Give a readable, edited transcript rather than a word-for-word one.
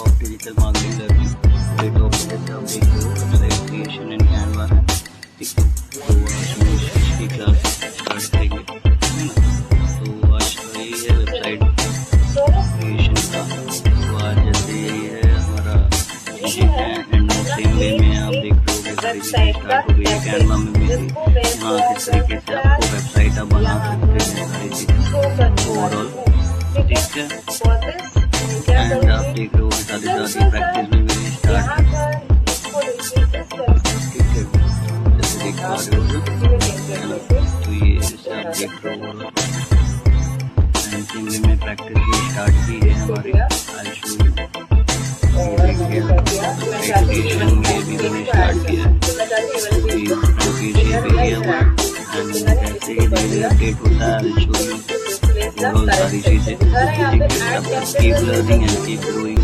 of digital marketing learning. ये topic है आप देख रहे हो मेरा क्रिएशन इन कैनवा है, ठीक है। तो आज हम इसकी क्लास स्टार्ट करेंगे, है ना। तो आज का यही है वेबसाइट क्रिएशन का। तो आज जैसे यही है हमारा एंड सेम वे में आप देख रहे हो स्टार्ट हो गई है कैनवा में भी। यहाँ किस तरीके से आपको वेबसाइट आप बना सकते हैं सारी चीज़ें ओवरऑल, ठीक है। एंड आप देख रहे हो साथ ही प्रैक्टिस भी मेरी स्टार्ट, ठीक है, जैसे देख पा रहे हो। तो ये जैसे आप देख रहे हो एंड सेम वे में प्रैक्टिस भी स्टार्ट की है हमारी। आई शो एजुकेशन में भी मैंने स्टार्ट किया है, कैसे ये अपडेट होता है ओवरऑल सारी चीज़ें। Keep learning and keep growing.